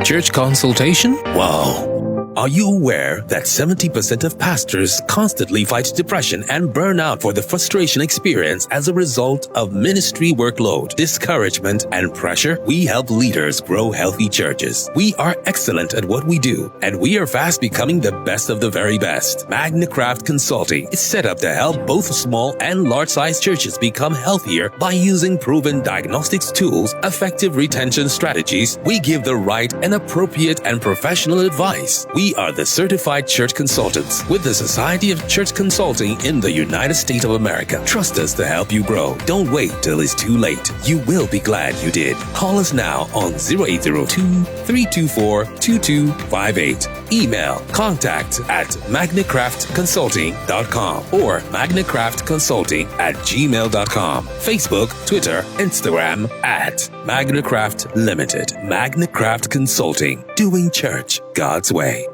Church consultation? Wow. Are you aware that 70% of pastors constantly fight depression and burnout for the frustration experience as a result of ministry workload, discouragement, and pressure? We help leaders grow healthy churches. We are excellent at what we do, and we are fast becoming the best of the very best. Magnicraft Consulting is set up to help both small and large-sized churches become healthier by using proven diagnostics tools, effective retention strategies. We give the right and appropriate and professional advice. We are the certified church consultants with the Society of Church Consulting in the United States of America. Trust us to help you grow. Don't wait till it's too late. You will be glad you did. Call us now on 0802-324-2258. Email contact@magnicraftconsulting.com or magnicraftconsulting@gmail.com. Facebook, Twitter, Instagram @Magnicraft Limited. Magnicraft Consulting. Doing church God's way.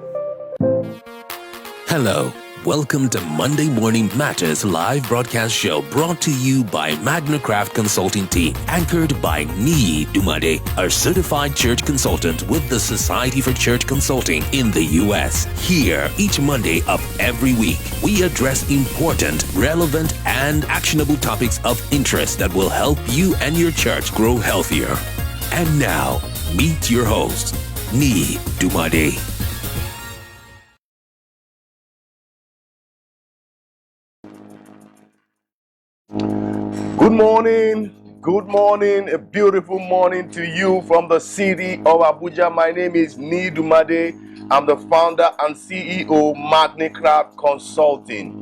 Hello. Welcome to Monday Morning Matters live broadcast show brought to you by Magnicraft Consulting Team, anchored by Niyi Dunmade, a certified church consultant with the Society for Church Consulting in the U.S. Here, each Monday of every week, we address important, relevant, and actionable topics of interest that will help you and your church grow healthier. And now, meet your host, Niyi Dunmade. Good morning, a beautiful morning to you from the city of Abuja. My name is Niyi Dunmade. I'm the founder and CEO of Magnicraft Consulting.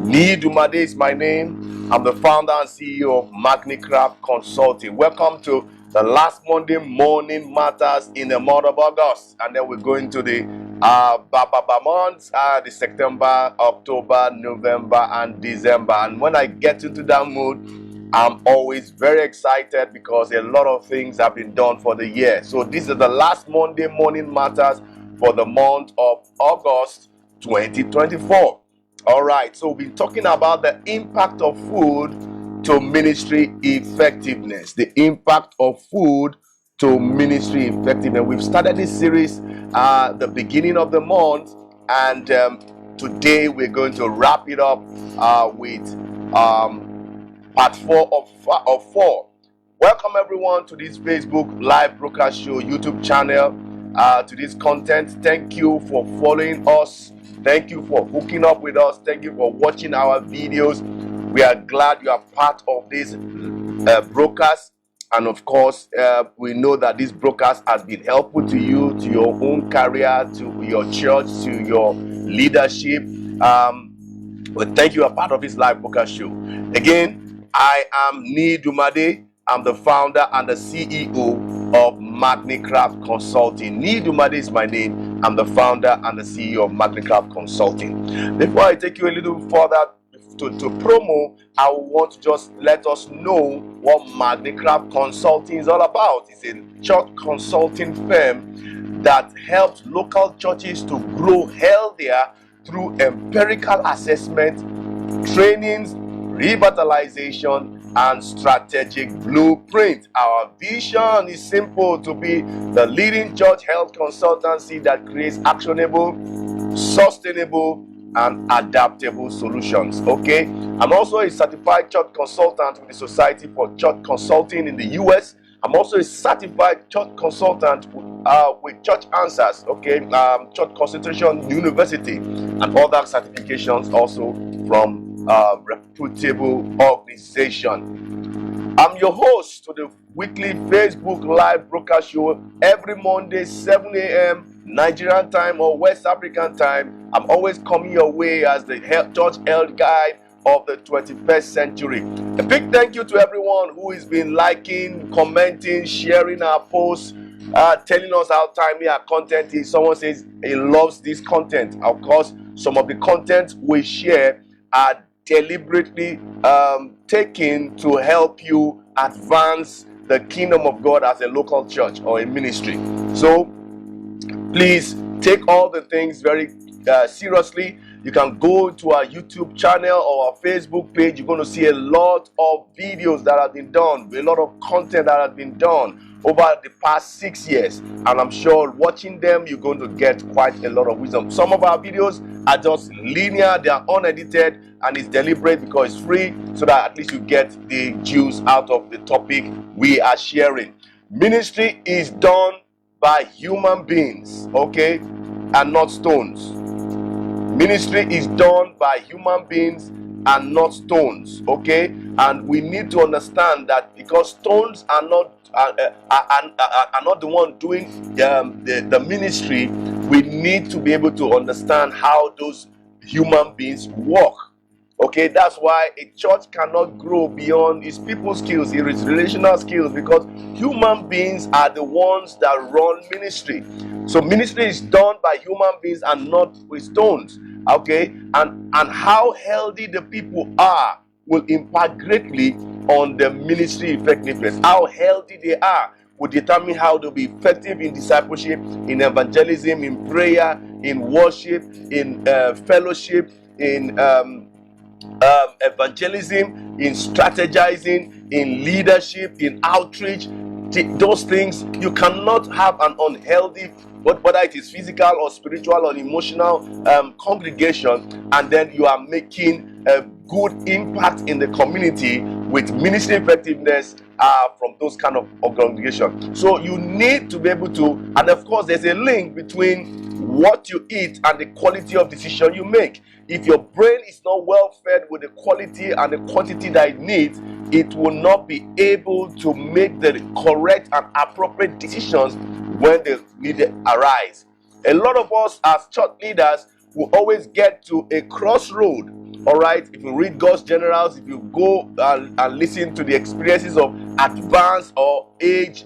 Niyi Dunmade is my name. I'm the founder and CEO of Magnicraft Consulting. Welcome to the last Monday Morning Matters in the month of August. And then we're going to the months, the September, October, November, and December. And when I get into that mood, I'm always very excited because a lot of things have been done for the year. So this is the last Monday Morning Matters for the month of August 2024. All right, so we've been talking about the impact of food to ministry effectiveness. The impact of food to ministry effectiveness. We've started this series at the beginning of the month, and today we're going to wrap it up with part 4 of 4. Welcome everyone to this Facebook live broadcast show, YouTube channel, to this content. Thank you for following us. Thank you for hooking up with us. Thank you for watching our videos. We are glad you are part of this broadcast. And of course, we know that this broadcast has been helpful to you, to your own career, to your church, to your leadership. But thank you, are part of this live broadcast show. Again, I am Niyi Dunmade. I'm the founder and the CEO of Magnicraft Consulting. Niyi Dunmade is my name. I'm the founder and the CEO of Magnicraft Consulting. Before I take you a little further to promo, I want to just let us know what Magnicraft Consulting is all about. It's a church consulting firm that helps local churches to grow healthier through empirical assessment, trainings, revitalization, and strategic blueprint. Our vision is simple: to be the leading church health consultancy that creates actionable, sustainable, and adaptable solutions. Okay, I'm also a certified church consultant with the Society for Church Consulting in the US. I'm also a certified church consultant with Church Answers, okay, Church Concentration University, and other certifications also from reputable organization. I'm your host to the weekly Facebook Live broadcast show every Monday, 7 a.m. Nigerian time or West African time. I'm always coming your way as the church health guide of the 21st century. A big thank you to everyone who has been liking, commenting, sharing our posts, telling us how timely our content is. Someone says he loves this content. Of course, some of the content we share are deliberately taken to help you advance the kingdom of God as a local church or a ministry. So please take all the things very seriously. You can go to our YouTube channel or our Facebook page. You're going to see a lot of videos that have been done, a lot of content that has been done over the past 6 years, and I'm sure watching them you're going to get quite a lot of wisdom. Some of our videos are just linear, they are unedited, and it's deliberate because it's free, so that at least you get the juice out of the topic we are sharing. Ministry is done by human beings, okay, and not stones. Ministry is done by human beings and not stones, okay? And we need to understand that because stones are not the one doing the ministry, we need to be able to understand how those human beings work. Okay, that's why a church cannot grow beyond its people skills, its relational skills, because human beings are the ones that run ministry. So ministry is done by human beings and not with stones. Okay, and how healthy the people are will impact greatly on the ministry effectiveness. How healthy they are will determine how they'll be effective in discipleship, in evangelism, in prayer, in worship, in fellowship, in evangelism, in strategizing, in leadership, in outreach. Those things, you cannot have an unhealthy, whether it is physical or spiritual or emotional congregation, and then you are making a good impact in the community with ministry effectiveness from those kind of congregation. So you need to be able to, and of course there's a link between what you eat and the quality of decision you make. If your brain is not well fed with the quality and the quantity that it needs, it will not be able to make the correct and appropriate decisions when the need arise. A lot of us as church leaders will always get to a crossroad. All right, if you read God's generals, if you go and listen to the experiences of advanced or age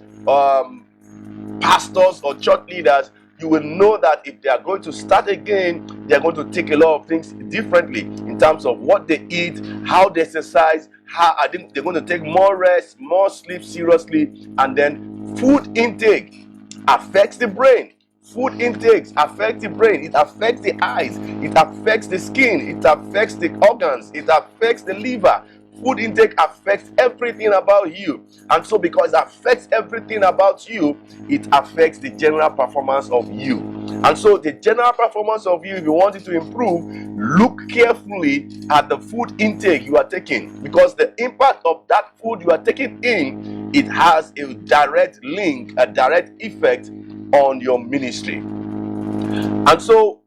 pastors or church leaders, you will know that if they are going to start again, they are going to take a lot of things differently in terms of what they eat, how they exercise, how I think they're going to take more rest, more sleep seriously, and then food intake affects the brain. Food intakes affect the brain, it affects the eyes, it affects the skin, it affects the organs, it affects the liver. Food intake affects everything about you. And so because it affects everything about you, it affects the general performance of you. And so the general performance of you, if you want it to improve, look carefully at the food intake you are taking, because the impact of that food you are taking in, it has a direct link, a direct effect on your ministry. And so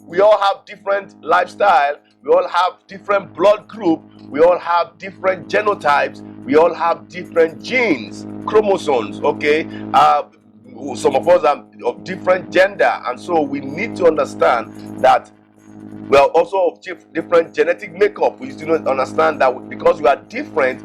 we all have different lifestyle, we all have different blood group, we all have different genotypes, we all have different genes, chromosomes, okay? Some of us are of different gender, and so we need to understand that we are also of different genetic makeup. We need to understand that because we are different,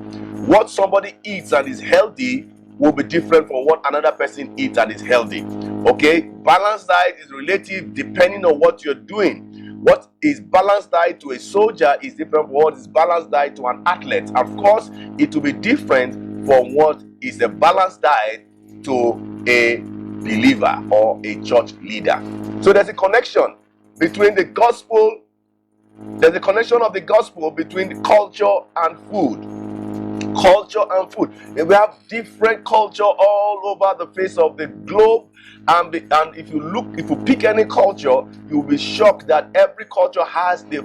what somebody eats and is healthy will be different from what another person eats and is healthy. Okay, balanced diet is relative depending on what you're doing. What is balanced diet to a soldier is different from what is balanced diet to an athlete. Of course, it will be different from what is a balanced diet to a believer or a church leader. So there's a connection between the gospel. There's a connection of the gospel between culture and food. Culture and food. We have different culture all over the face of the globe, and if you pick any culture, you'll be shocked that every culture has the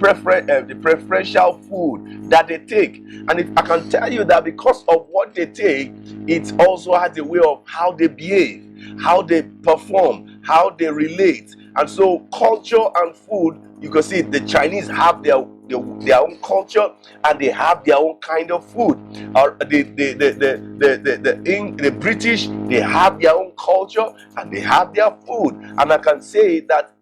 preferential food that they take. And if I can tell you that because of what they take, it also has a way of how they behave, how they perform, how they relate. And so culture and food, you can see the Chinese have their their own culture, and they have their own kind of food. Or the British, they have their own culture and they have their food. And I can say that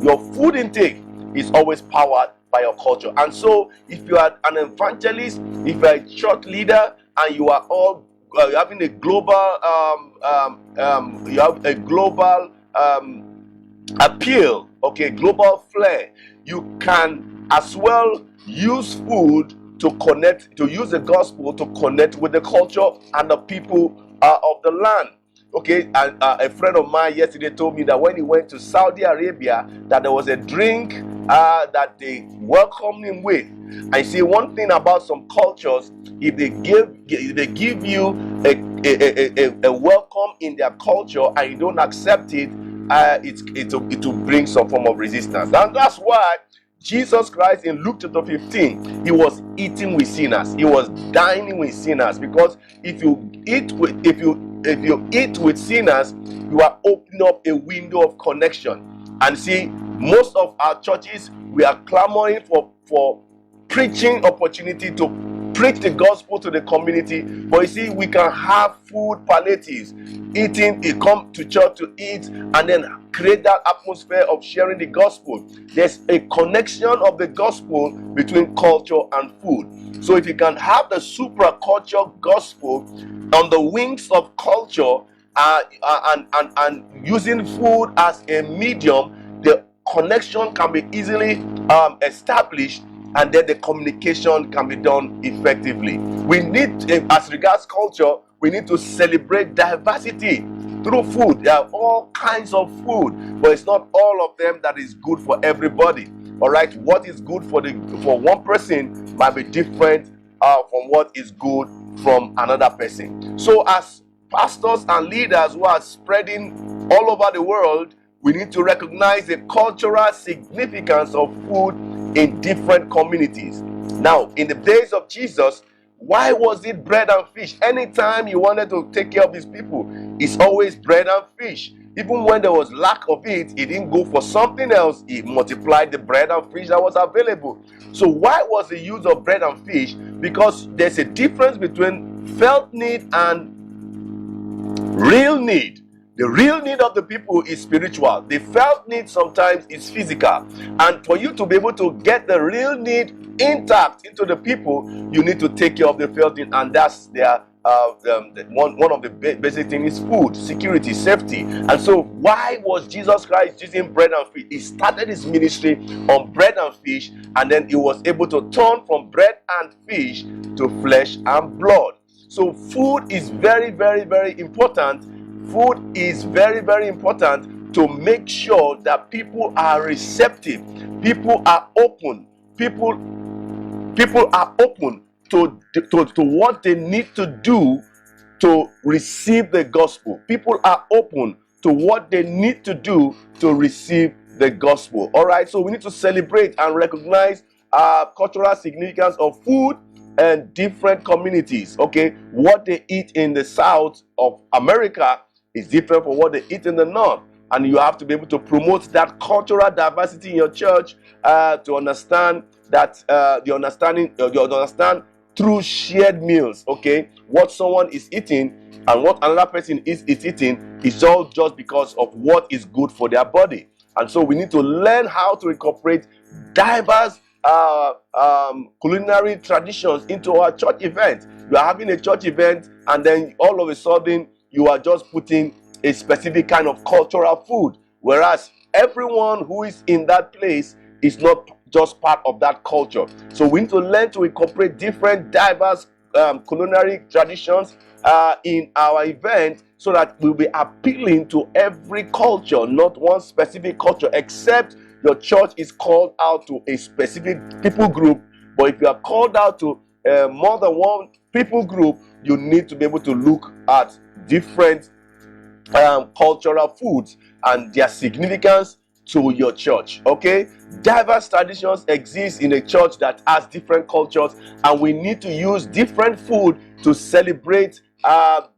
your food intake is always powered by your culture. And so if you are an evangelist, if you are a church leader, and you are all having a global you have a global appeal, okay, global flair, you can as well use food to connect, to use the gospel to connect with the culture and the people of the land. Okay, and a friend of mine yesterday told me that when he went to Saudi Arabia, that there was a drink that they welcomed him with. I see one thing about some cultures: if they give you a welcome in their culture and you don't accept it, it will bring some form of resistance. And that's why Jesus Christ in Luke chapter 15, he was eating with sinners. He was dining with sinners, because if you eat with sinners, you are opening up a window of connection. And see, most of our churches, we are clamoring for preaching opportunity to preach the gospel to the community. But you see, we can have food palliatives, eating, you come to church to eat, and then create that atmosphere of sharing the gospel. There's a connection of the gospel between culture and food. So if you can have the supraculture gospel on the wings of culture, and using food as a medium, the connection can be easily established, and then the communication can be done effectively. We need, as regards culture, we need to celebrate diversity through food. There are all kinds of food, but it's not all of them that is good for everybody. All right, what is good for one person might be different from what is good from another person. So as pastors and leaders who are spreading all over the world, we need to recognize the cultural significance of food in different communities. Now, in the days of Jesus, why was it bread and fish? Anytime he wanted to take care of his people, it's always bread and fish. Even when there was lack of it, he didn't go for something else. He multiplied the bread and fish that was available. So why was the use of bread and fish? Because there's a difference between felt need and real need. The real need of the people is spiritual. The felt need sometimes is physical. And for you to be able to get the real need intact into the people, you need to take care of the felt need. And that's their one of the basic things is food, security, safety. And so why was Jesus Christ using bread and fish? He started his ministry on bread and fish, and then he was able to turn from bread and fish to flesh and blood. So food is very, very, very important. Food is very, very important to make sure that people are receptive. People are open. People are open to what they need to do to receive the gospel. People are open to what they need to do to receive the gospel. All right, so we need to celebrate and recognize cultural significance of food and different communities. Okay, what they eat in the south of America is different from what they eat in the north, and you have to be able to promote that cultural diversity in your church to understand that you understand through shared meals. Okay, what someone is eating and what another person is eating is all just because of what is good for their body. And so we need to learn how to incorporate diverse culinary traditions into our church event. You are having a church event, and then all of a sudden you are just putting a specific kind of cultural food, whereas everyone who is in that place is not just part of that culture. So we need to learn to incorporate different diverse culinary traditions in our event, so that we'll be appealing to every culture, not one specific culture, except your church is called out to a specific people group. But if you are called out to more than one people group, you need to be able to look at different cultural foods and their significance to your church. Okay, diverse traditions exist in a church that has different cultures, and we need to use different food to celebrate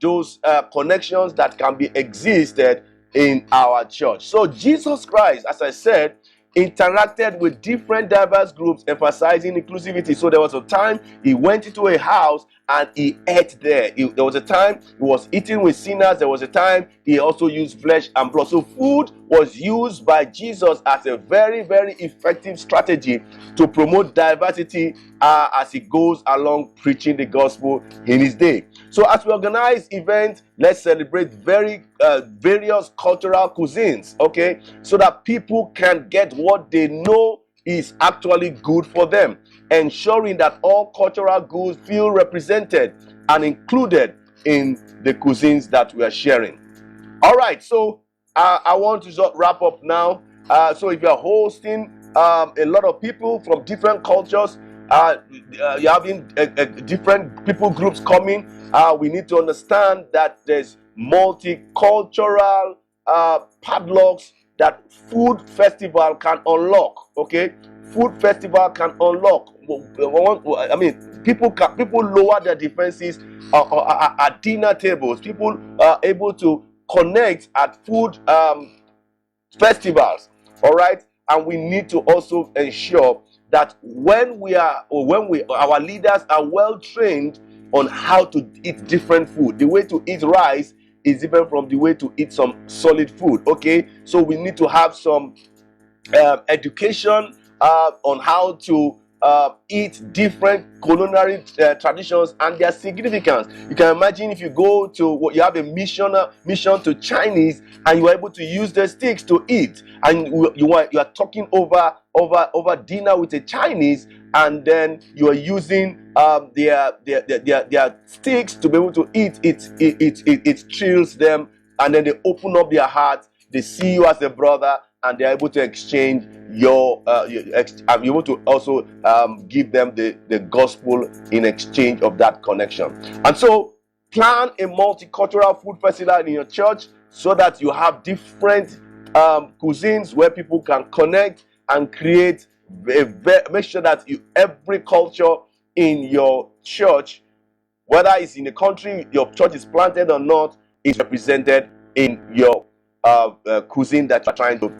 those connections that can be existed in our church. So Jesus Christ, as I said, interacted with different diverse groups, emphasizing inclusivity. So there was a time he went into a house and he ate there. There was a time he was eating with sinners. There was a time he also used flesh and blood. So food was used by Jesus as a very, very effective strategy to promote diversity as he goes along preaching the gospel in his day. So as we organize events, let's celebrate various cultural cuisines, okay, so that people can get what they know is actually good for them, ensuring that all cultural goods feel represented and included in the cuisines that we are sharing. All right, so I want to wrap up now. So if you're hosting a lot of people from different cultures, you're having different people groups coming, we need to understand that there's multicultural padlocks that food festival can unlock. Okay, food festival can unlock. I mean, people lower their defenses at dinner tables. People are able to connect at food festivals. All right, and we need to also ensure that when our leaders are well trained on how to eat different food. The way to eat rice is different from the way to eat some solid food. Okay, so we need to have some education on how to eat different culinary traditions and their significance. You can imagine if you go to you have a mission to Chinese and you are able to use the sticks to eat, and you are talking over dinner with a Chinese, and then you are using their sticks to be able to eat. It thrills them, and then they open up their hearts. They see you as a brother, and they're able to exchange you're able to also give them the gospel in exchange of that connection. And so plan a multicultural food festival in your church so that you have different cuisines where people can connect and create make sure that every culture in your church, whether it's in the country your church is planted or not, is represented in your cuisine that you're trying to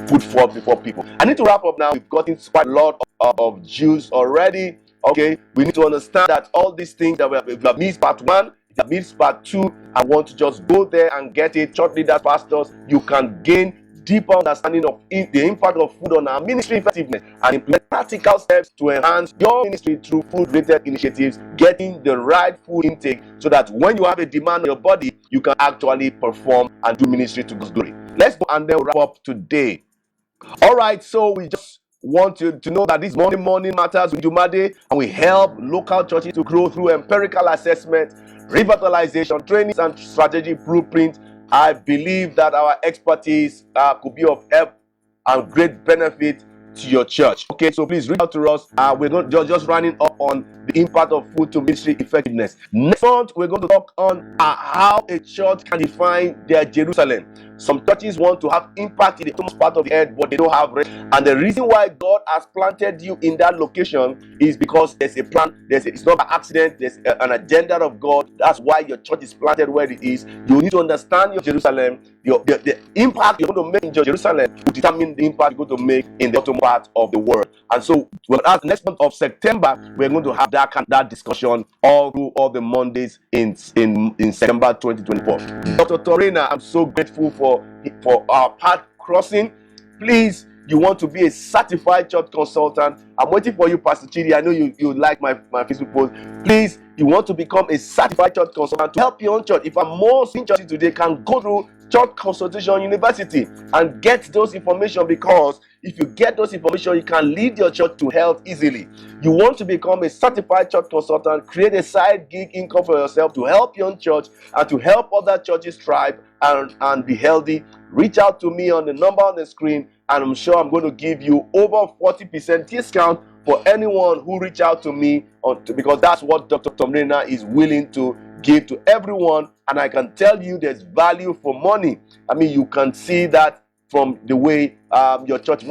put forth before people. I need to wrap up now. We've gotten quite a lot of Jews already. Okay, we need to understand that all these things that we have missed part 1, if you have missed part 2, I want to just go there and get it. Church leaders, pastors, you can gain deeper understanding of the impact of food on our ministry effectiveness and implement practical steps to enhance your ministry through food-related initiatives, getting the right food intake so that when you have a demand on your body, you can actually perform and do ministry to God's glory. Let's go and then wrap up today. All right, so we just want you to know that this morning matters with Dumade, and we help local churches to grow through empirical assessment, revitalization, trainings, and strategy blueprint. I believe that our expertise could be of help and great benefit to your church. Okay, so please reach out to us. We're going to just running up on the impact of food to ministry effectiveness. Next month, we're going to talk on how a church can define their Jerusalem. Some churches want to have impact in the utmost part of the earth, but they don't have rest. And the reason why God has planted you in that location is because there's a plan. It's not by accident. There's an agenda of God. That's why your church is planted where it is. You need to understand your Jerusalem. The impact you're going to make in your Jerusalem will determine the impact you're going to make in the bottom part of the world. And so, as next month of September, we're going to have that discussion all through all the Mondays in September 2024. Dr. Torena, I'm so grateful for our path crossing. Please, you want to be a certified church consultant, I'm waiting for you, Pastor Chidi. I know you like my Facebook post. Please, you want to become a certified church consultant to help your own church. If I'm more seeing churches today can go through Church Consultation University and get those information, because if you get those information, you can lead your church to health easily. You want to become a certified church consultant, create a side gig income for yourself to help your own church and to help other churches thrive and be healthy. Reach out to me on the number on the screen, and I'm sure I'm going to give you over 40% discount for anyone who reach out to me because that's what Dr. Tomlina is willing to give to everyone. And I can tell you there's value for money. I mean, you can see that from the way your church.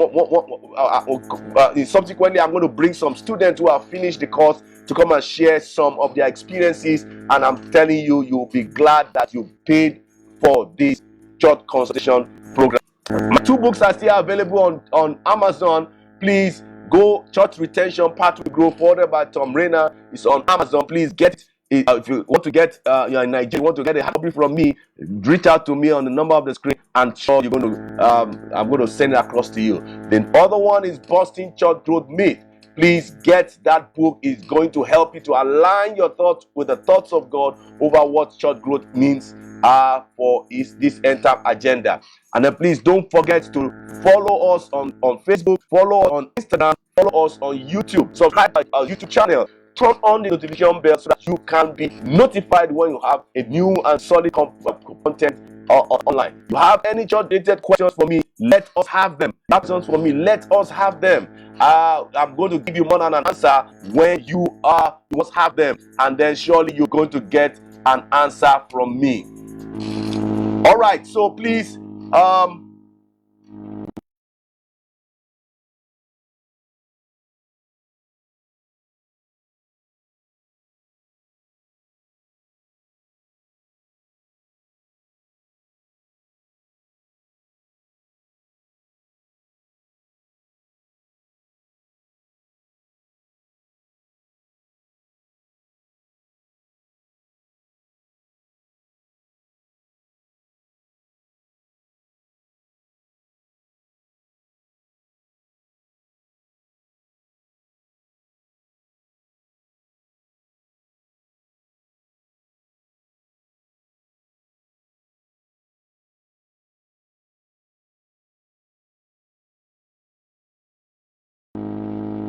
Subsequently, I'm going to bring some students who have finished the course to come and share some of their experiences. And I'm telling you, you'll be glad that you paid for this church consultation program. My 2 books are still available on Amazon. Please go. Church Retention Path to Grow, forwarded by Tom Rainer. It's on Amazon. Please get it. If you want to get, you're in Nigeria, you want to get a copy from me, reach out to me on the number of the screen, and sure you're going to, I'm going to send it across to you. The other one is Busting Church Growth Myth. Please get that book. It's going to help you to align your thoughts with the thoughts of God over what church growth means for this entire agenda. And then please don't forget to follow us on Facebook, follow us on Instagram, follow us on YouTube, subscribe to our YouTube channel, turn on the notification bell so that you can be notified when you have a new and solid content online. You have any church-related questions for me, let us have them. Questions for me, let us have them. I'm going to give you more than an answer when you must have them, and then surely you're going to get an answer from me. All right, so please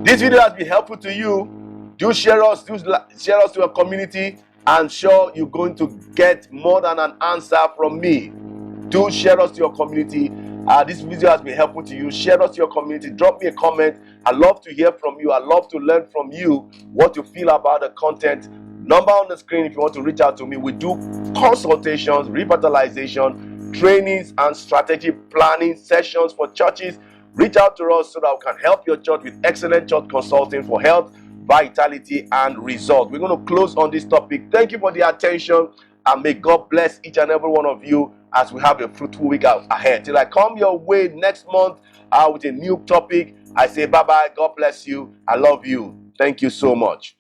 this video has been helpful to you. Do share us to your community, and sure you're going to get more than an answer from me. Do share us to your community. This video has been helpful to you. Share us to your community. Drop me a comment. I love to hear from you. I love to learn from you what you feel about the content. Number on the screen if you want to reach out to me. We do consultations, revitalization, trainings, and strategic planning sessions for churches. Reach out to us so that we can help your church with excellent church consulting for health, vitality, and results. We're going to close on this topic. Thank you for the attention, and may God bless each and every one of you as we have a fruitful week ahead. Till I come your way next month with a new topic, I say bye-bye. God bless you. I love you. Thank you so much.